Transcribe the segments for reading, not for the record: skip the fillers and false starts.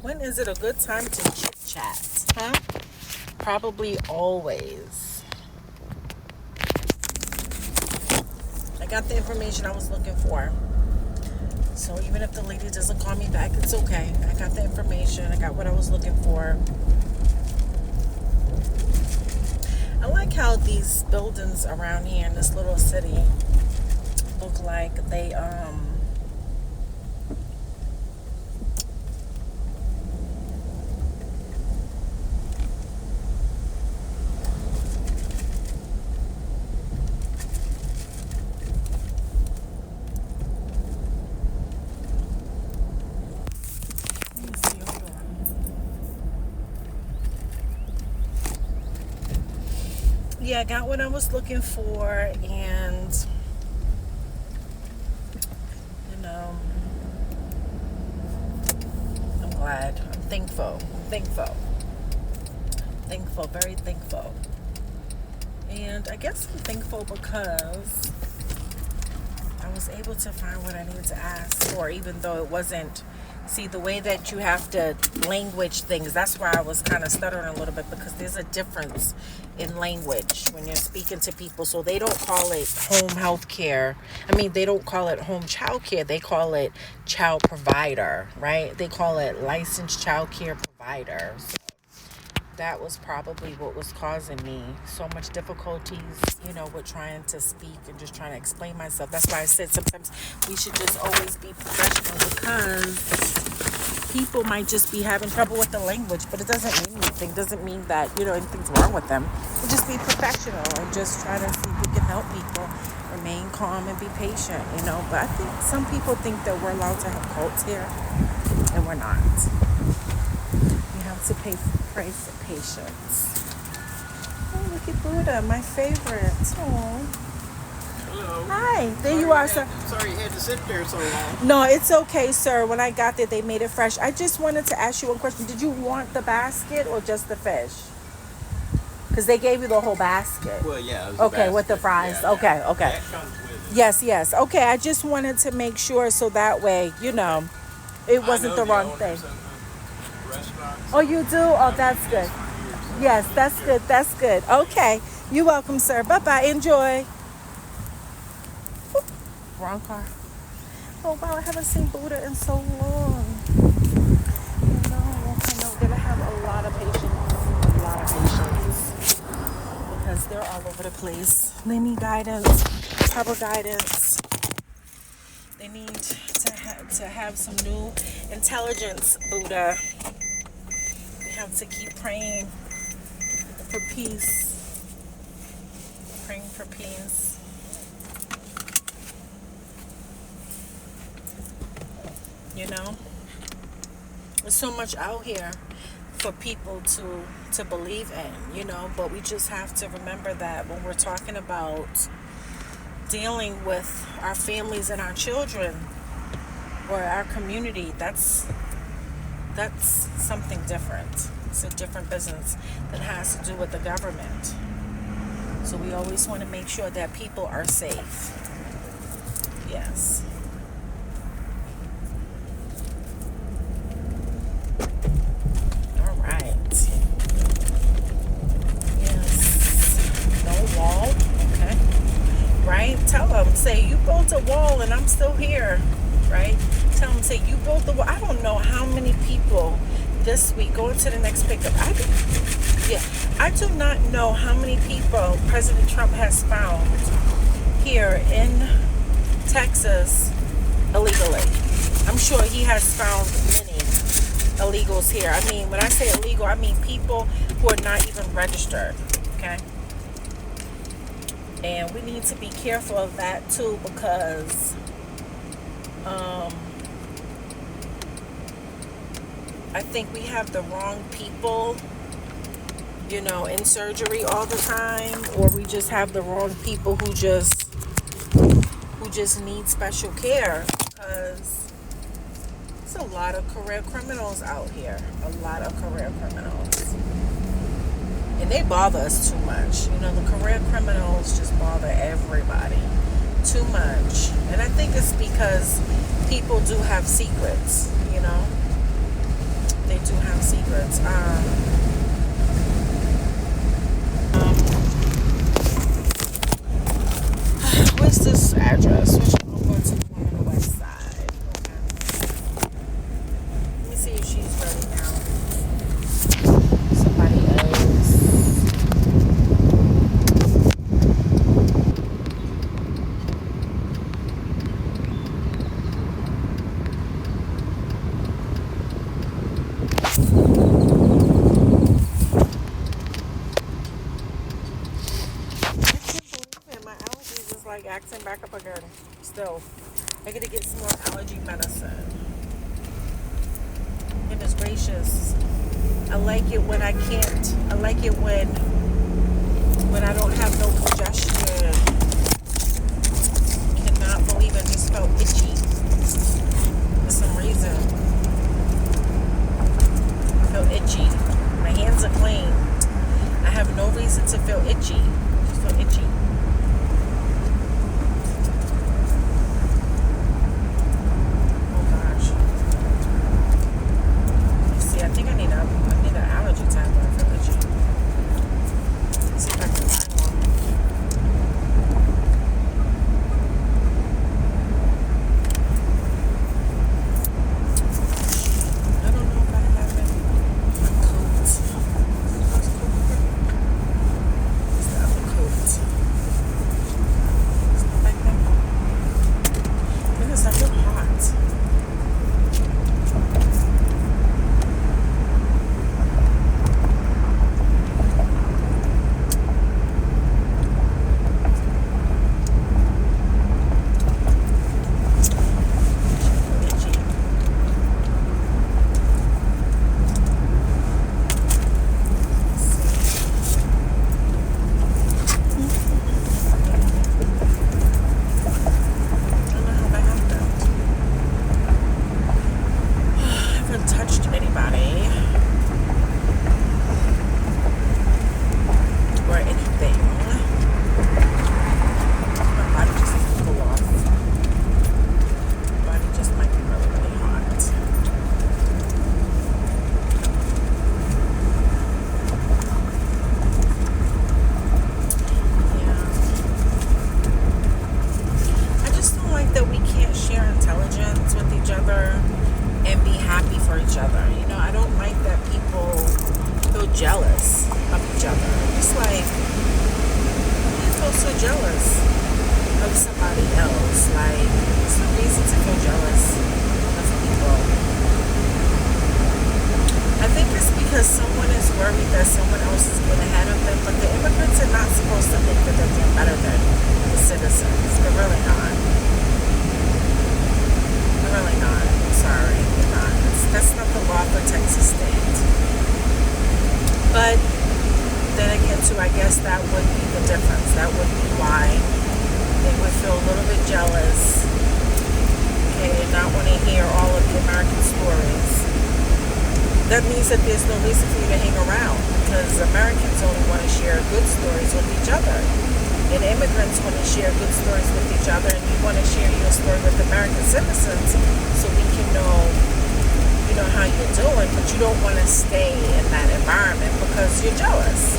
When is it a good time to chit chat? Huh? Probably always. I got the information I was looking for. So even if the lady doesn't call me back, it's okay. I got the information. I got what I was looking for. I like how these buildings around here in this little city look like they let me see, hold on. Yeah, I got what I was looking for, and you know, I'm glad. I'm thankful. Thankful, very thankful. And I guess I'm thankful because I was able to find what I needed to ask for, even though it wasn't. See, the way that you have to language things, that's why I was kind of stuttering a little bit, because there's a difference in language when you're speaking to people. So they don't call it home health care. I mean, they don't call it home child care. They call it child provider, right? They call it licensed child care provider. So that was probably what was causing me so much difficulties, with trying to speak and just trying to explain myself. That's why I said sometimes we should just always be professional, because people might just be having trouble with the language, but it doesn't mean anything. It doesn't mean that, anything's wrong with them. We'll just be professional and just try to see if we can help people remain calm and be patient, But I think some people think that we're allowed to have cults here, and we're not. You have to pray for patience. Oh, look at Buddha, my favorite. Oh. Hello. Hi, there you are, sir. Sorry you had to sit there so long. No, it's okay, sir. When I got there, they made it fresh. I just wanted to ask you one question. Did you want the basket or just the fish? Because they gave you the whole basket. Well, yeah. It was Okay, a with the basket. fries. Yeah, Okay. That comes with it. Yes. Okay, I just wanted to make sure so that way, it wasn't the wrong thing. Oh, you do? Oh, that's good. Yes, that's good. Okay. You're welcome, sir. Bye-bye. Enjoy. Oop, wrong car. Oh, wow, I haven't seen Buddha in so long. I know. They're going to have a lot of patience. Because they're all over the place. They need guidance, proper guidance. They need to have some new intelligence, Buddha. We have to keep praying for peace. Praying for peace. There's so much out here for people to believe in, but we just have to remember that when we're talking about dealing with our families and our children or our community, that's something different. It's a different business that has to do with the government. So we always want to make sure that people are safe. Yes. All right. Yes. No wall. Okay. Right? Tell them, say, you built a wall and I'm still here. Right? Tell them, say, you built the wall. I don't know how many people this week, going to the next pickup. I do not know how many people President Trump has found here in Texas illegally. I'm sure he has found many illegals here. I mean, when I say illegal, I mean people who are not even registered. Okay? And we need to be careful of that too, because I think we have the wrong people, in surgery all the time, or we just have the wrong people who just need special care, because there's a lot of career criminals out here. A lot of career criminals. And they bother us too much. The career criminals just bother everybody too much. And I think it's because people do have secrets, they do have secrets. What's this address? Which I'm going to the one on the west side. Okay. Let me see if she's ready now. Somebody else. My allergies is like acting back up again. Still, I gotta get some more allergy medicine. Goodness gracious, I like it when I can't. I like it when I don't have no congestion. Cannot believe I just felt itchy for some reason. I feel itchy. My hands are clean. I have no reason to feel itchy. Just feel itchy. Jealous of each other. It's like, you feel so jealous of somebody else. Like, there's no reason to feel jealous of people. I think it's because someone is worried that someone else is getting ahead of them, but the immigrants are not supposed to think that they're doing better than the citizens. They're really not. They're really not. I'm sorry. They're not. That's not the law for Texas State. But then again, too, I guess that would be the difference. That would be why they would feel a little bit jealous, okay, and not want to hear all of the American stories. That means that there's no reason for you to hang around, because Americans only want to share good stories with each other. And immigrants want to share good stories with each other, and you want to share your story with American citizens so we can know how you're doing, but you don't want to stay in that environment because you're jealous.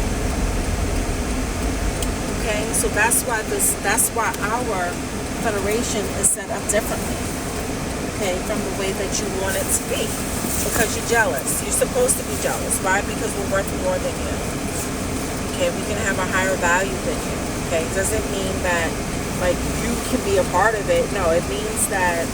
Okay, so that's why our federation is set up differently. Okay, from the way that you want it to be, because you're jealous. You're supposed to be jealous. Why? Because we're worth more than you. Okay, we can have a higher value than you. Okay, doesn't mean that like you can be a part of it. No, it means that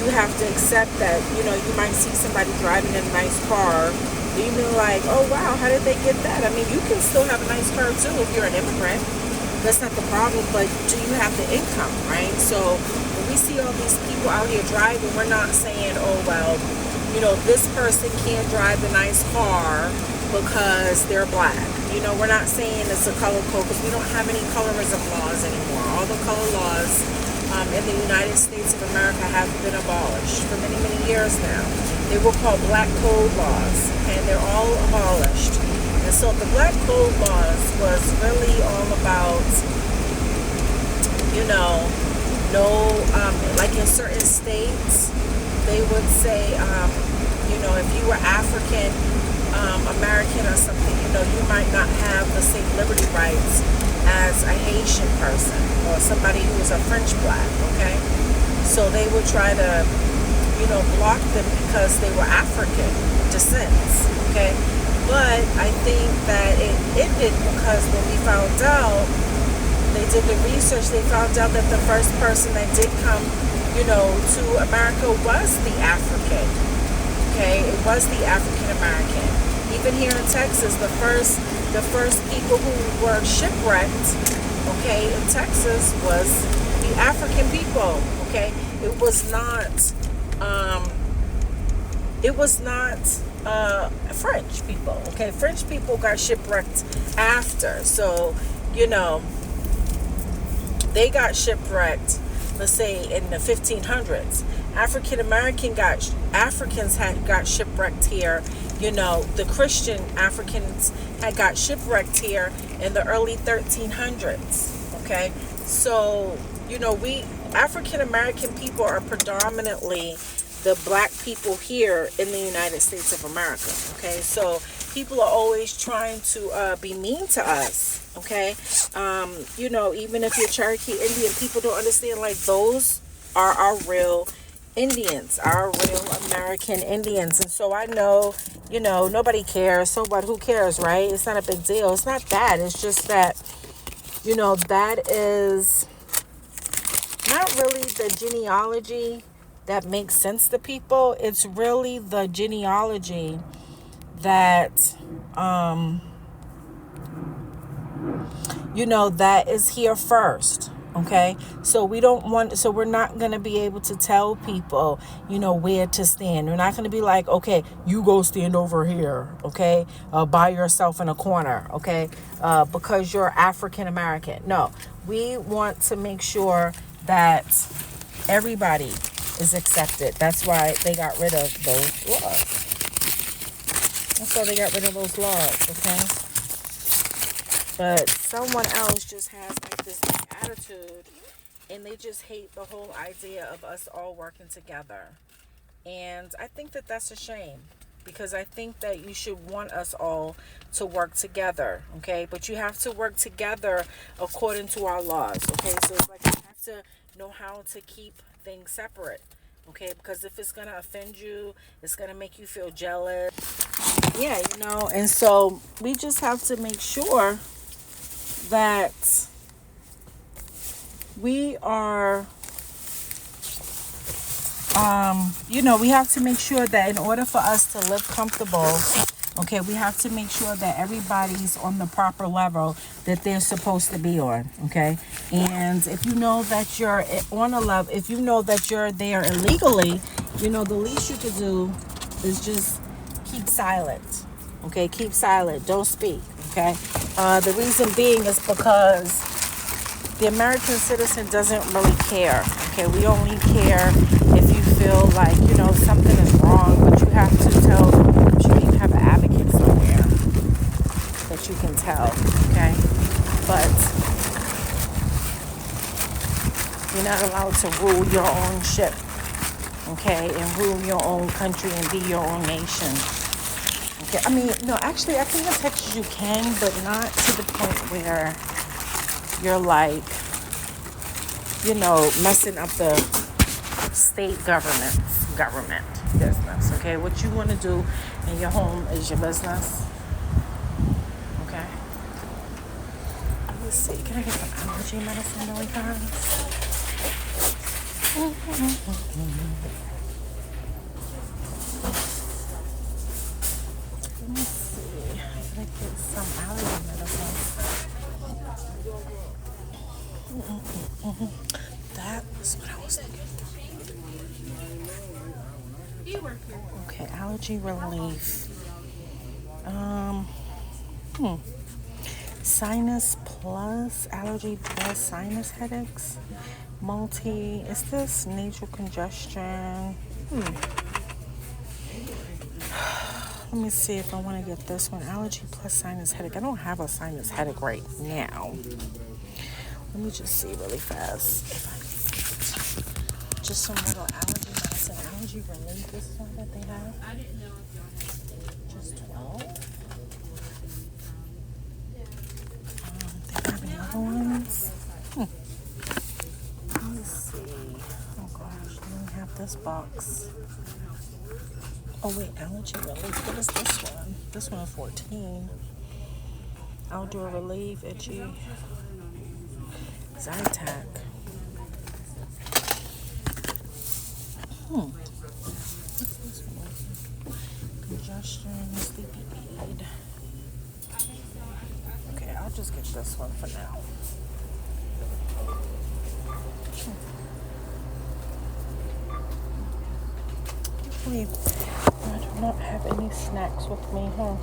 you have to accept that, you might see somebody driving in a nice car. You be like, oh, wow, how did they get that? I mean, you can still have a nice car, too, if you're an immigrant. That's not the problem, but do you have the income, right? So when we see all these people out here driving, we're not saying, oh, well, this person can't drive the nice car because they're black. We're not saying it's a color code because we don't have any colorism laws anymore. All the color laws in the United States of America have been abolished for many, many years now. They were called black code laws, and they're all abolished. And so the black code laws was really all about, like in certain states, they would say You know, if you were African American or something, you know, you might not have the same liberty rights as a Haitian person or somebody who was a French black, okay? So they would try to, you know, block them because they were African descents, okay? But I think that it ended because when we found out, they did the research, they found out that the first person that did come, you know, to America was the African, okay? It was the African American. Even here in Texas, the first people who were shipwrecked, okay, in Texas was the African people, okay? It was not French people, okay? French people got shipwrecked after. So, you know, they got shipwrecked, let's say in the 1500s. Africans had got shipwrecked here. You know, the Christian Africans had got shipwrecked here in the early 1300s, okay? So, you know, we African American people are predominantly the black people here in the United States of America, okay? So people are always trying to be mean to us, okay? You know, even if you're Cherokee Indian, people don't understand, like, those are our real Indians, our real American Indians. And so I know, you know, nobody cares. So what? Who cares, right? It's not a big deal. It's not that. It's just that, you know, that is not really the genealogy that makes sense to people. It's really the genealogy that, you know, that is here first. Okay, so we're not going to be able to tell people, you know, where to stand. We're not going to be like, okay, you go stand over here, okay, by yourself in a corner, okay, because you're African American. No, we want to make sure that everybody is accepted. That's why they got rid of those laws. That's why they got rid of those laws, okay? But someone else just has like this attitude, and they just hate the whole idea of us all working together. And I think that that's a shame, because I think that you should want us all to work together, okay? But you have to work together according to our laws, okay? So it's like you have to know how to keep things separate, okay? Because if it's going to offend you, it's going to make you feel jealous. Yeah, you know, and so we just have to make sure that we are, you know, we have to make sure that in order for us to live comfortable, okay, we have to make sure that everybody's on the proper level that they're supposed to be on, okay? And if you know that you're on a level, if you know that you're there illegally, you know, the least you could do is just keep silent, okay? Keep silent, don't speak, okay? The reason being is because the American citizen doesn't really care, okay? We only care if you feel like, you know, something is wrong, but you have to tell them that you have an advocate somewhere that you can tell, okay? But you're not allowed to rule your own ship, okay? And rule your own country and be your own nation. Okay, I mean, no, actually, I think in Texas you can, but not to the point where you're like, you know, messing up the state government business, okay? What you want to do in your home is your business, okay? Let's see, can I get some allergy medicine really fast? Let me see. I can get some allergy medicine. That was what I was thinking. Okay, allergy relief. Sinus plus, allergy plus sinus headaches. Is this nasal congestion? Let me see if I want to get this one. Allergy plus sinus headache. I don't have a sinus headache right now. Let me just see really fast. Just some little allergy medicine. allergy relief. This is all that they have. Just 12. They have any other ones? Let me see. Oh gosh, they don't have this box. Oh wait, allergy relief. What is this one? This one is 14. Outdoor relief, itchy. Zytac. What's this one? Congestion, sleepy aid. Okay, I'll just get this one for now. Hopefully, I do not have any snacks with me, huh?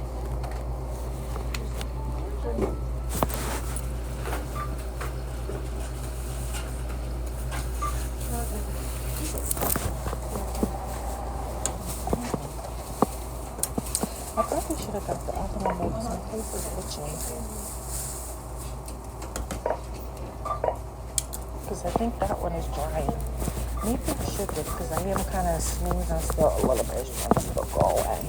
I probably should have got the other one because my face is itching. Because I think that one is drying. Maybe I should get because I am kind of sneezing still a little bit. Just want to go away.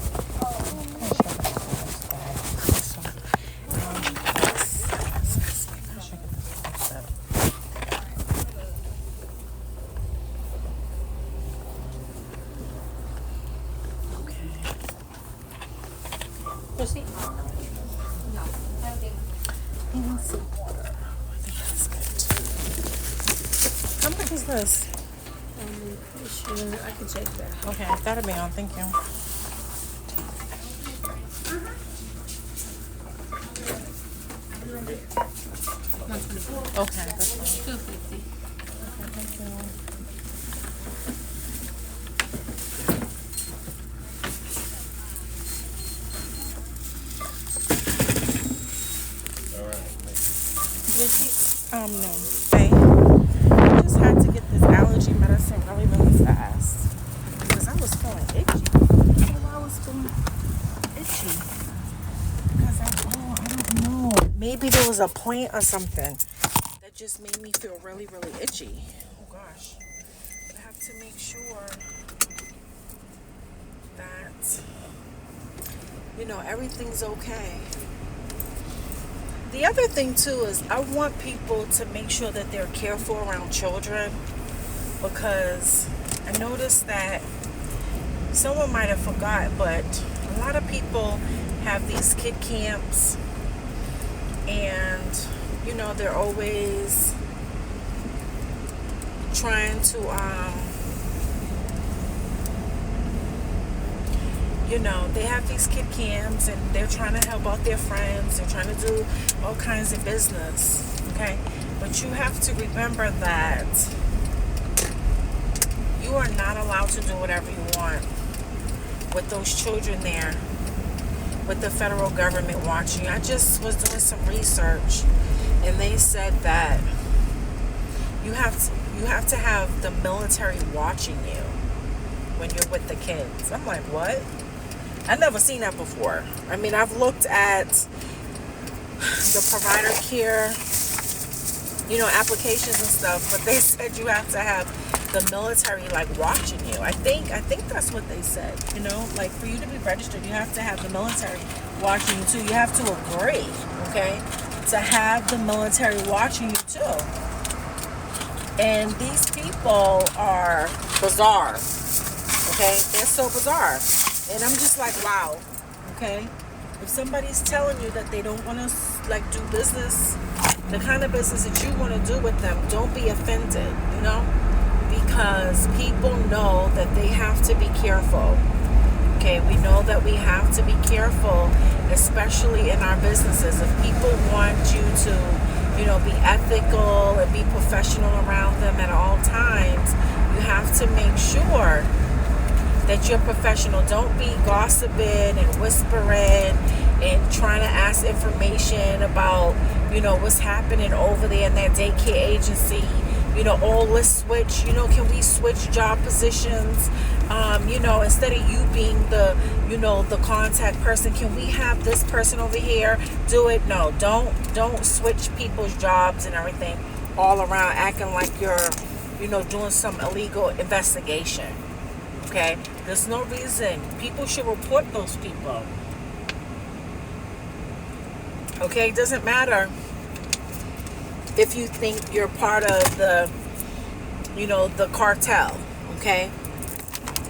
How much is this? Sure, I can check that. Okay, that'll be on. Thank you. Okay, that's fine. $2.50. Okay, thank you. No. Hey, I just had to get this allergy medicine really, really fast because I was feeling itchy. I don't know why I was feeling itchy. Because I don't know. Maybe there was a plant or something that just made me feel really, really itchy. Oh gosh. I have to make sure that, everything's okay. The other thing too is I want people to make sure that they're careful around children, because I noticed that someone might have forgot, but a lot of people have these kid camps, and they're always trying to they have these kid camps and they're trying to help out their friends. They're trying to do all kinds of business, okay? But you have to remember that you are not allowed to do whatever you want with those children there, with the federal government watching. I just was doing some research, and they said that you have to have the military watching you when you're with the kids. I'm like, what? I've never seen that before. I mean, I've looked at the provider care, applications and stuff, but they said you have to have the military watching you. I think that's what they said. For you to be registered, you have to have the military watching you too. You have to agree, okay, to have the military watching you too. And these people are bizarre, okay? They're so bizarre. And I'm just like, wow, okay? If somebody's telling you that they don't want to, do business, the kind of business that you want to do with them, don't be offended, Because people know that they have to be careful, okay? We know that we have to be careful, especially in our businesses. If people want you to, be ethical and be professional around them at all times, you have to make sure that you're professional. Don't be gossiping and whispering and trying to ask information about, what's happening over there in that daycare agency. Let's switch, can we switch job positions? Instead of you being the, the contact person, can we have this person over here do it? No, don't switch people's jobs and everything all around acting like you're, doing some illegal investigation. Okay? There's no reason. People should report those people. Okay? It doesn't matter if you think you're part of the, the cartel. Okay?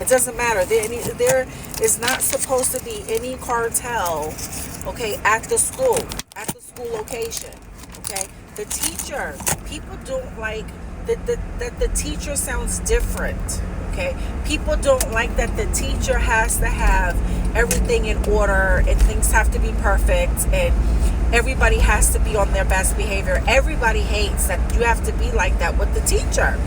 It doesn't matter. There is not supposed to be any cartel, okay, at the school location. Okay? The teacher, people don't like that the teacher sounds different. Okay? People don't like that the teacher has to have everything in order and things have to be perfect and everybody has to be on their best behavior. Everybody hates that you have to be like that with the teacher.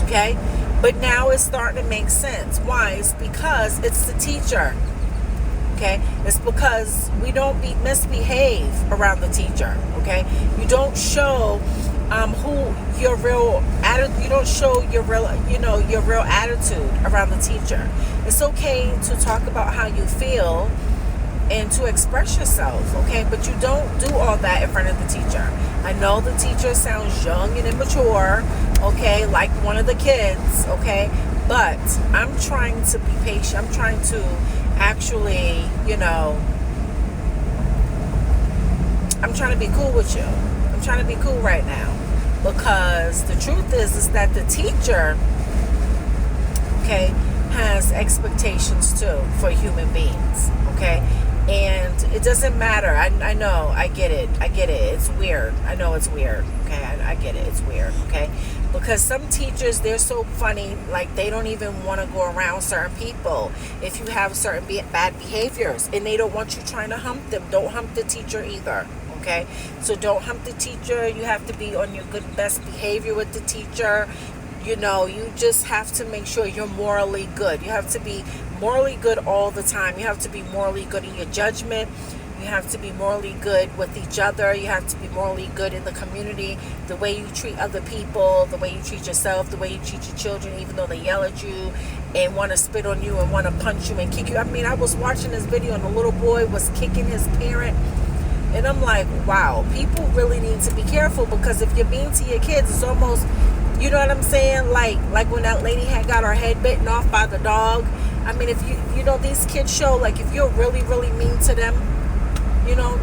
Okay? But now it's starting to make sense. Why? It's because it's the teacher. Okay? It's because we don't misbehave around the teacher. Okay? You don't show who your real attitude. You don't show your real, your real attitude around the teacher. It's okay to talk about how you feel and to express yourself, okay? But you don't do all that in front of the teacher. I know the teacher sounds young and immature, okay, like one of the kids, okay? But I'm trying to be patient. I'm trying to actually, I'm trying to be cool with you. I'm trying to be cool right now. Because the truth is that the teacher, okay, has expectations too for human beings, okay? And it doesn't matter. I know. I get it. It's weird. I know it's weird. Okay. I get it. It's weird. Okay. Because some teachers, they're so funny. Like, they don't even want to go around certain people if you have certain bad behaviors. And they don't want you trying to hump them. Don't hump the teacher either. Okay. So don't hump the teacher. You have to be on your good, best behavior with the teacher. You just have to make sure you're morally good. You have to be morally good all the time. You have to be morally good in your judgment. You have to be morally good with each other. You have to be morally good in the community. The way you treat other people, the way you treat yourself, the way you treat your children, even though they yell at you and want to spit on you and want to punch you and kick you. I mean, I was watching this video and the little boy was kicking his parent. And I'm like, wow, people really need to be careful, because if you're mean to your kids, it's almost... You know what I'm saying? Like when that lady had got her head bitten off by the dog. I mean, if these kids show, like, if you're really, really mean to them,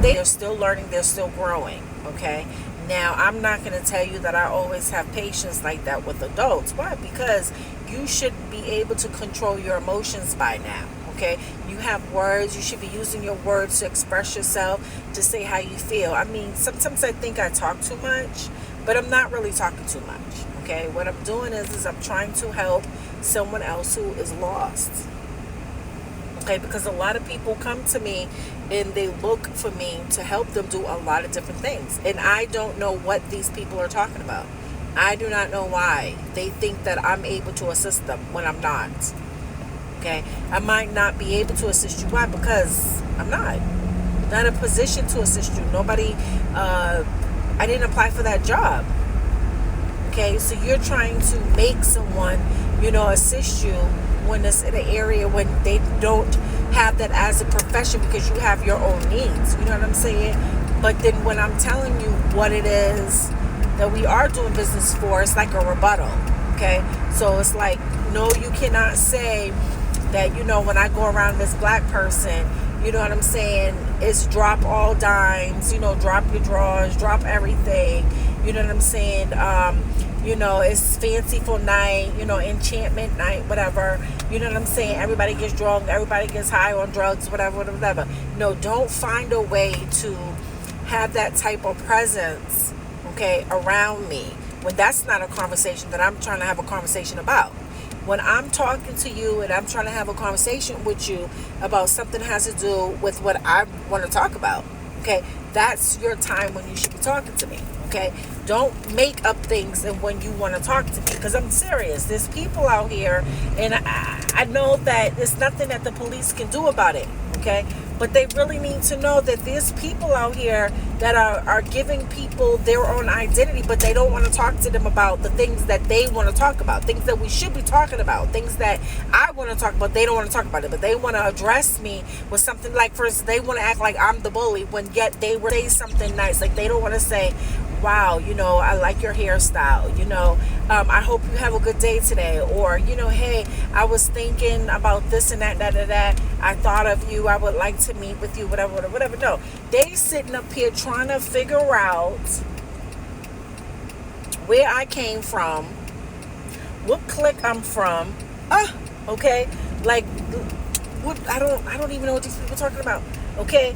they're still learning, they're still growing, okay? Now, I'm not going to tell you that I always have patience like that with adults. Why? Because you should be able to control your emotions by now, okay? You have words. You should be using your words to express yourself, to say how you feel. I mean, sometimes I think I talk too much, but I'm not really talking too much. Okay, what I'm doing is I'm trying to help someone else who is lost. Okay, because a lot of people come to me and they look for me to help them do a lot of different things. And I don't know what these people are talking about. I do not know why they think that I'm able to assist them when I'm not. Okay, I might not be able to assist you. Why? Because I'm not in a position to assist you. Nobody, I didn't apply for that job. Okay, so you're trying to make someone, assist you when it's in an area when they don't have that as a profession, because you have your own needs. You know what I'm saying? But then when I'm telling you what it is that we are doing business for, it's like a rebuttal. Okay, so it's like, no, you cannot say that, when I go around this black person, you know what I'm saying, it's drop all dimes, drop your drawers, drop everything. You know what I'm saying? It's fanciful night, enchantment night, whatever. You know what I'm saying? Everybody gets drunk, everybody gets high on drugs, whatever. No, don't find a way to have that type of presence, okay, around me, when that's not a conversation that I'm trying to have a conversation about. When I'm talking to you and I'm trying to have a conversation with you about something that has to do with what I want to talk about, okay, that's your time when you should be talking to me. Okay, don't make up things and when you want to talk to me, because I'm serious. There's people out here, and I know that there's nothing that the police can do about it. Okay, but they really need to know that there's people out here that are giving people their own identity, but they don't want to talk to them about the things that they want to talk about, things that we should be talking about, things that I want to talk about. They don't want to talk about it, but they want to address me with something like, first, they want to act like I'm the bully when yet they were say something nice. Like, they don't want to say, wow, I like your hairstyle, I hope you have a good day today, or hey, I was thinking about this and that, I thought of you, I would like to meet with you, whatever. No, they sitting up here trying to figure out where I came from, what clique I'm from. Okay, like what? I don't even know what these people are talking about. Okay,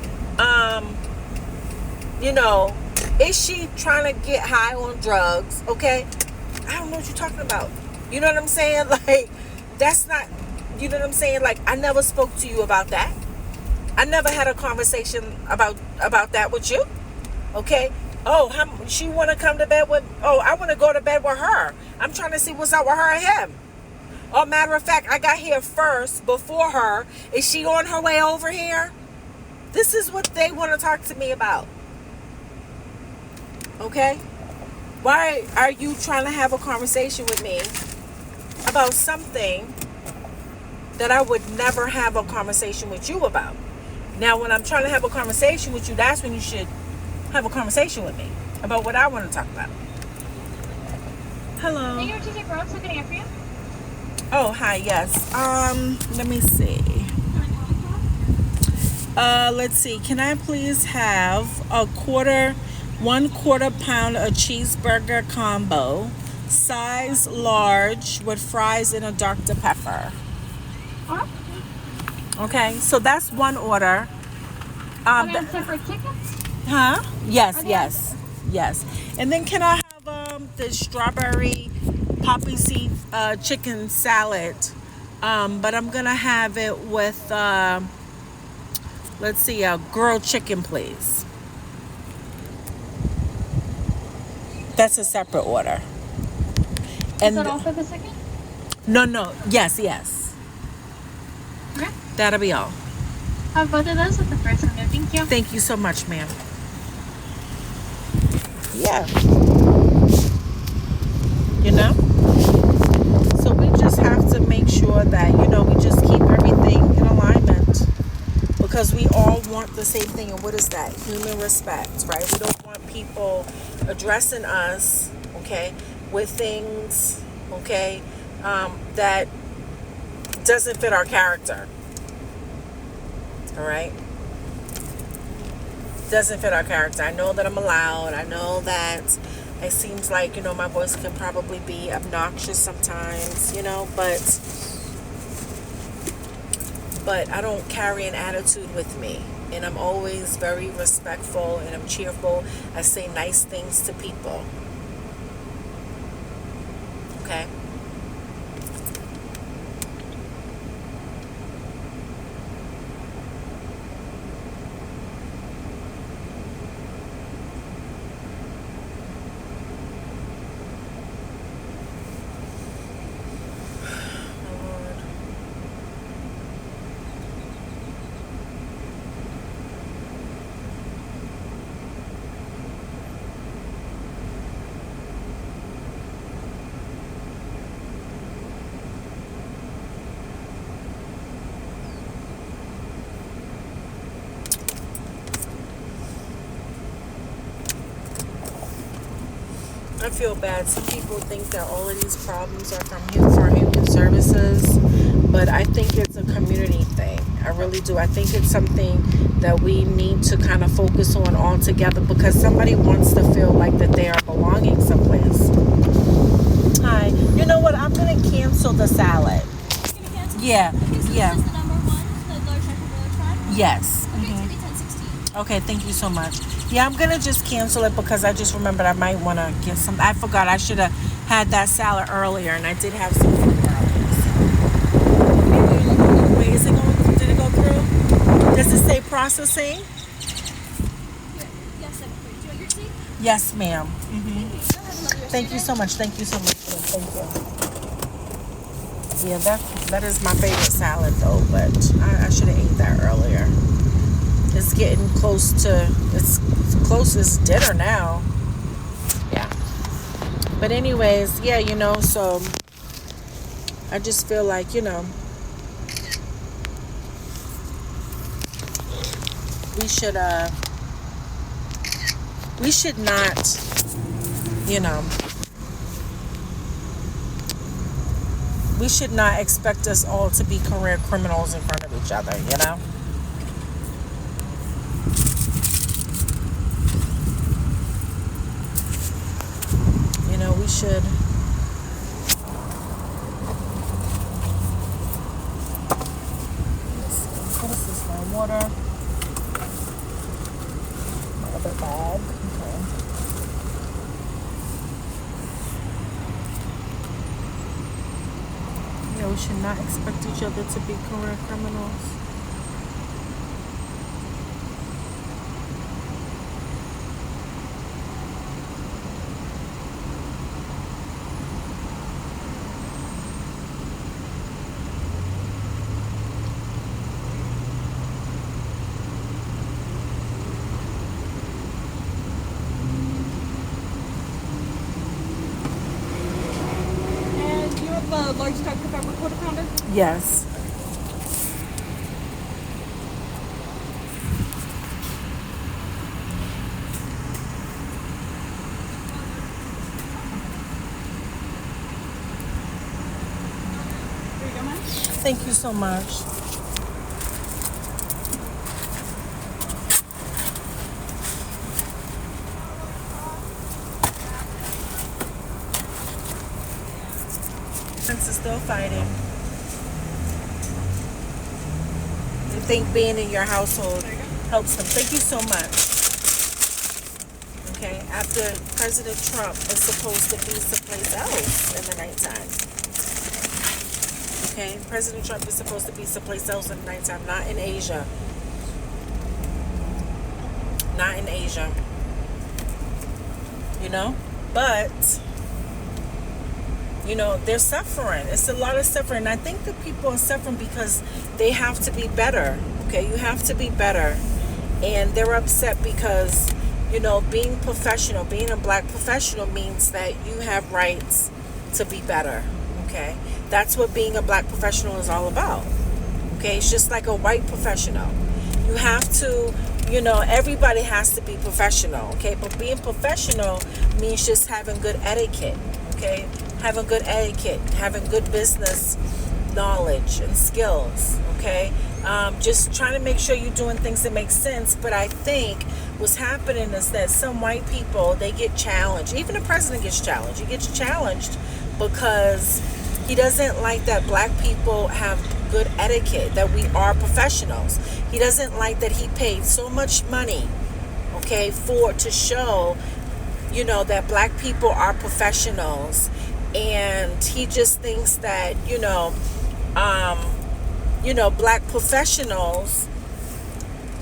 is she trying to get high on drugs? Okay, I don't know what you're talking about. You know what I'm saying? Like, that's not. You know what I'm saying? Like, I never spoke to you about that. I never had a conversation about that with you. Okay. Oh, she want to come to bed with? Oh, I want to go to bed with her. I'm trying to see what's up with her and him. Oh, matter of fact, I got here first before her. Is she on her way over here? This is what they want to talk to me about. Okay? Why are you trying to have a conversation with me about something that I would never have a conversation with you about? Now, when I'm trying to have a conversation with you, that's when you should have a conversation with me about what I want to talk about. Hello. Thank you for choosing Brooks. How can I help you? Oh, hi, yes. Let me see. Let's see. Can I please have 1/4 pound of cheeseburger combo, size large with fries and a Dr. Pepper? Okay, so that's one order. Are they on separate tickets? Huh? Yes. And then can I have the strawberry poppy seed chicken salad? But I'm gonna have it with let's see, grilled chicken, please. That's a separate order. Is that all for the second? No. Yes. Okay. That'll be all. Have both of those with the first one there. Thank you. Thank you so much, ma'am. Yeah. So we just have to make sure that, we just keep everything in alignment, because we all want the same thing. And what is that? Human respect, right? We don't want people addressing us, okay, with things, okay, that doesn't fit our character. All right? Doesn't fit our character. I know that I'm loud. I know that it seems like, my voice can probably be obnoxious sometimes, but I don't carry an attitude with me. And I'm always very respectful, and I'm cheerful. I say nice things to people. Okay? I feel bad. Some people think that all of these problems are from human services, but I think it's a community thing. I really do. I think it's something that we need to kind of focus on all together, because somebody wants to feel like that they are belonging someplace. Hi. You know what? I'm going to cancel the salad. You're gonna cancel? Yeah. Okay, so Yeah. this is the number one, the large checker village fry? Yes. Okay, it's gonna be 1016. Okay, thank you so much. Yeah, I'm gonna just cancel it because I just remembered I might want to get some. I forgot I should have had that salad earlier, and I did have some food earlier. Wait, is it going? Did it go through? Does it say processing? Yes, I'm free. Do you want your seat? Yes, ma'am. Go ahead and let me Thank you so much. Thank you so much. Thank you. Yeah, that is my favorite salad though, but I should have ate that earlier. It's getting close to it's close as dinner now. Yeah. But anyways, yeah, so I just feel like, we should we should not, we should not expect us all to be career criminals in front of each other, we should. What is this one? Water. Another bag. Okay. Yeah, we should not expect each other to be career criminals. The large Dr. Pepper quarter pounder? Yes. Here you go, ma'am. Thank you so much. Prince is still fighting. I think being in your household helps him. Thank you so much. Okay, after President Trump is supposed to be someplace else in the nighttime. Okay, President Trump is supposed to be someplace else in the nighttime, not in Asia. Not in Asia. But they're suffering. It's a lot of suffering. I think that people are suffering because they have to be better. Okay, you have to be better. And they're upset because, being professional, being a black professional means that you have rights to be better. Okay, that's what being a black professional is all about. Okay, it's just like a white professional. You have to, everybody has to be professional. Okay, but being professional means just having good etiquette. Okay, having good etiquette, having good business knowledge and skills, okay? Just trying to make sure you're doing things that make sense. But I think what's happening is that some white people, they get challenged. Even the president gets challenged. He gets challenged because he doesn't like that black people have good etiquette, that we are professionals. He doesn't like that he paid so much money, okay, to show, that black people are professionals. And he just thinks that, black professionals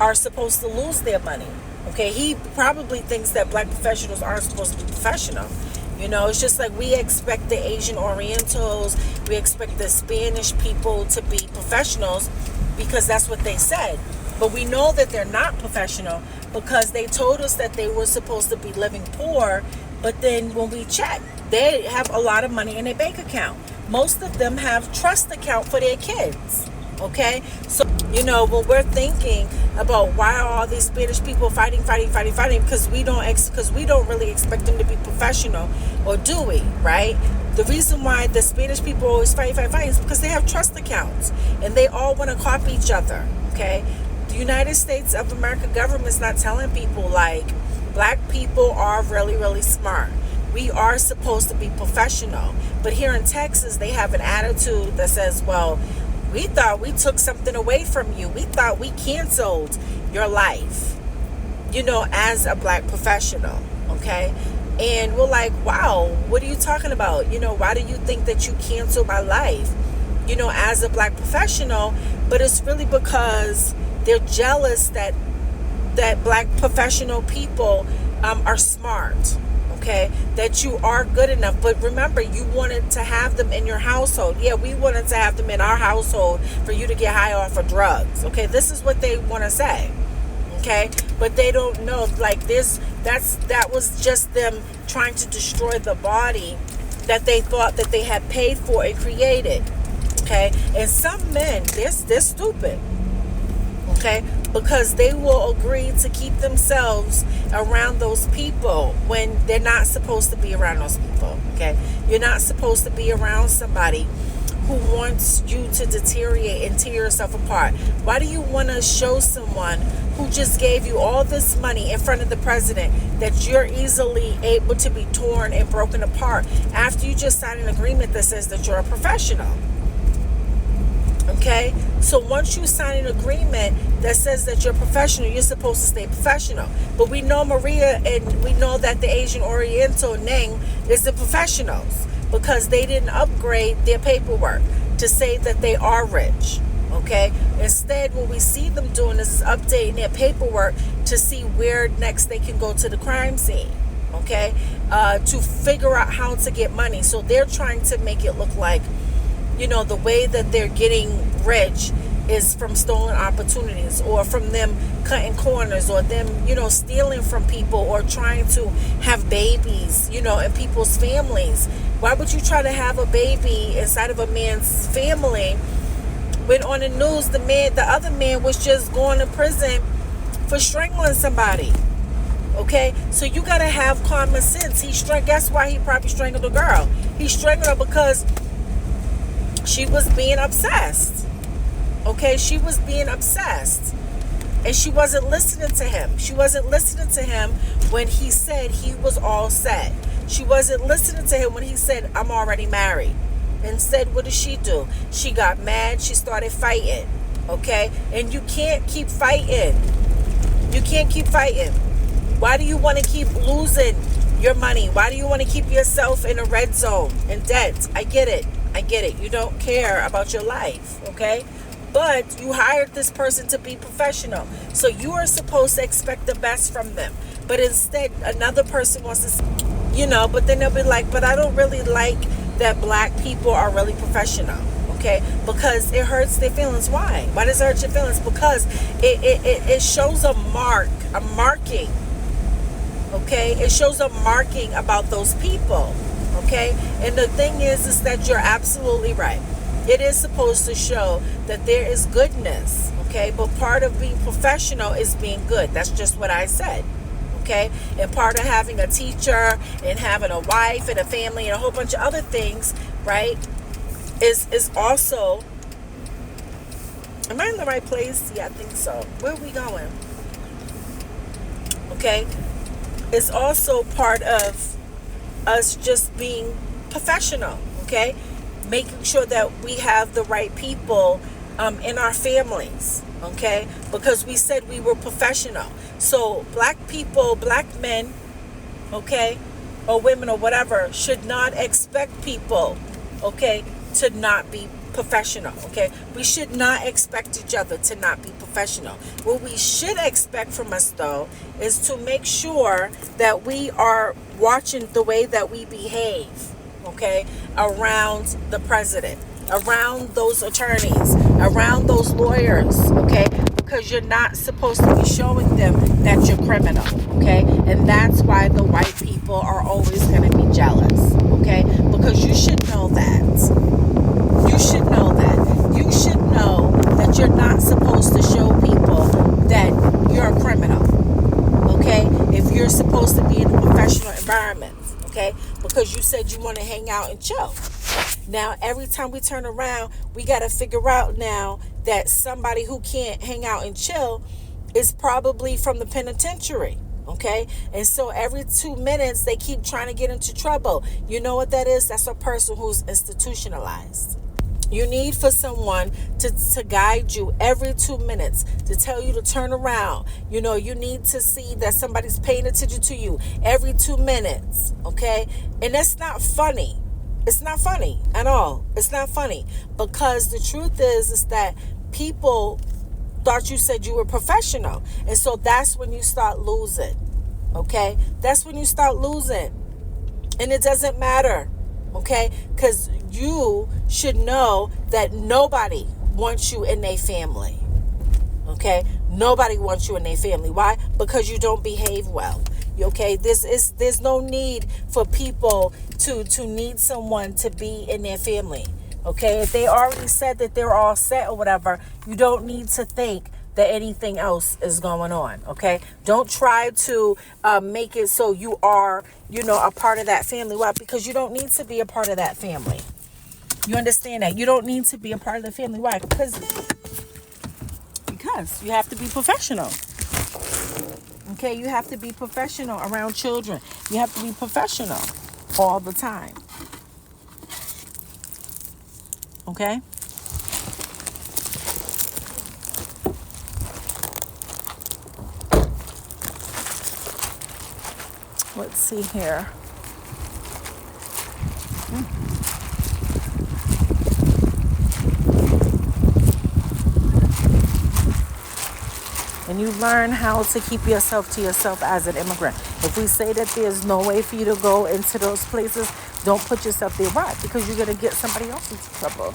are supposed to lose their money. Okay, he probably thinks that black professionals aren't supposed to be professional. It's just like we expect the Asian Orientals, we expect the Spanish people to be professionals because that's what they said. But we know that they're not professional because they told us that they were supposed to be living poor. But then when we check, they have a lot of money in their bank account. Most of them have trust account for their kids. Okay? So, when we're thinking about why are all these Spanish people fighting, because we don't really expect them to be professional, or do we, right? The reason why the Spanish people always fight is because they have trust accounts and they all want to copy each other. Okay? The United States of America government's not telling people like black people are really, really smart. We are supposed to be professional. But here in Texas, they have an attitude that says, well, we thought we took something away from you. We thought we canceled your life, as a black professional. Okay? And we're like, wow, what are you talking about? Why do you think that you canceled my life, as a black professional? But it's really because they're jealous that black professional people are smart. Okay, that you are good enough. But remember, you wanted to have them in your household. Yeah, we wanted to have them in our household for you to get high off of drugs. Okay, this is what they want to say. Okay, but they don't know, like this. That was just them trying to destroy the body that they thought that they had paid for and created. Okay, and some men, they're stupid. Okay, because they will agree to keep themselves around those people when they're not supposed to be around those people. Okay, you're not supposed to be around somebody who wants you to deteriorate and tear yourself apart. Why do you want to show someone who just gave you all this money in front of the president that you're easily able to be torn and broken apart after you just signed an agreement that says that you're a professional? Okay, so once you sign an agreement that says that you're professional, you're supposed to stay professional. But we know Maria and we know that the Asian Oriental Ning is the professionals because they didn't upgrade their paperwork to say that they are rich. Okay, instead what we see them doing is updating their paperwork to see where next they can go to the crime scene. Okay, to figure out how to get money. So they're trying to make it look like, you know, the way that they're getting rich is from stolen opportunities or from them cutting corners or them, you know, stealing from people or trying to have babies, you know, in people's families. Why would you try to have a baby inside of a man's family when on the news the other man was just going to prison for strangling somebody? Okay, so you gotta have common sense. Guess why he probably strangled the girl? He strangled her because she was being obsessed. Okay, she was being obsessed. And she wasn't listening to him. She wasn't listening to him when he said he was all set. She wasn't listening to him when he said, I'm already married. Instead, what did she do? She got mad. She started fighting. Okay? And you can't keep fighting. You can't keep fighting. Why do you want to keep losing your money? Why do you want to keep yourself in a red zone, in debt? I get it. I get it. You don't care about your life, okay? But you hired this person to be professional. So you are supposed to expect the best from them. But instead, another person wants to, you know, but then they'll be like, but I don't really like that black people are really professional, okay? Because it hurts their feelings. Why? Why does it hurt your feelings? Because it shows a marking, okay? It shows a marking about those people. Okay, and the thing is that you're absolutely right. It is supposed to show that there is goodness, okay? But part of being professional is being good. That's just what I said, okay? And part of having a teacher and having a wife and a family and a whole bunch of other things, right, is also... Am I in the right place? Yeah, I think so. Where are we going? Okay, it's also part of us just being professional, okay? Making sure that we have the right people in our families, okay? Because we said we were professional. So black people, black men, okay, or women or whatever, should not expect people, okay, to not be professional, okay? We should not expect each other to not be professional. What we should expect from us, though, is to make sure that we are watching the way that we behave, okay, around the president, around those attorneys, around those lawyers, okay? Because you're not supposed to be showing them that you're criminal, okay? And that's why the white people are always going to be jealous, okay? Because you should know that. You should know that. You should know that you're not supposed to show people that you're a criminal, okay? If you're supposed to be in a professional environment, okay? Because you said you want to hang out and chill. Now, every time we turn around, we got to figure out now that somebody who can't hang out and chill is probably from the penitentiary. Okay, and so every 2 minutes they keep trying to get into trouble. You know what that is? That's a person who's institutionalized. You need for someone to guide you every 2 minutes, to tell you to turn around. You know, you need to see that somebody's paying attention to you every 2 minutes. Okay, and that's not funny. It's not funny at all. It's not funny, because the truth is that people thought you said you were professional. And so that's when you start losing. Okay? That's when you start losing. And it doesn't matter. Okay? Because you should know that nobody wants you in their family. Okay? Nobody wants you in their family. Why? Because you don't behave well. Okay? There's no need for people to need someone to be in their family. Okay, if they already said that they're all set or whatever, you don't need to think that anything else is going on. Okay, don't try to make it so you are, a part of that family. Why? Because you don't need to be a part of that family. You understand that? You don't need to be a part of the family. Why? Because you have to be professional. Okay, you have to be professional around children. You have to be professional all the time. Okay? Let's see here. And you learn how to keep yourself to yourself as an immigrant. If we say that there's no way for you to go into those places, don't put yourself there. Why? Because you're going to get somebody else into trouble.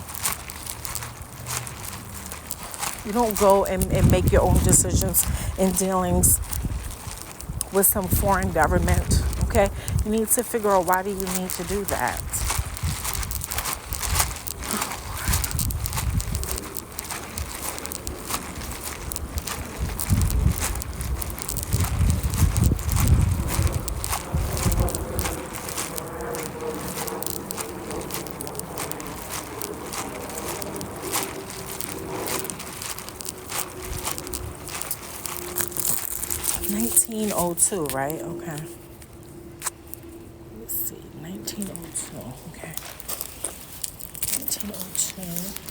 You don't go and make your own decisions and dealings with some foreign government. Okay? You need to figure out, why do you need to do that? 1902, right? Okay. Let's see. 1902. Okay. 1902.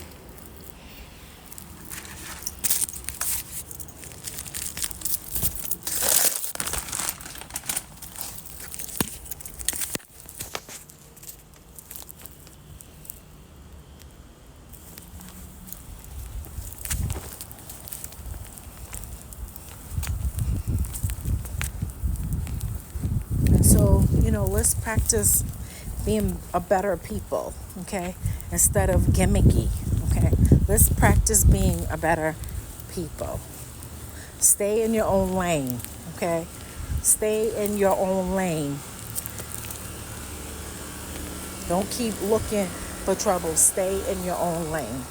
So, let's practice being a better people, okay? Instead of gimmicky, okay? Let's practice being a better people. Stay in your own lane, okay? Stay in your own lane. Don't keep looking for trouble. Stay in your own lane.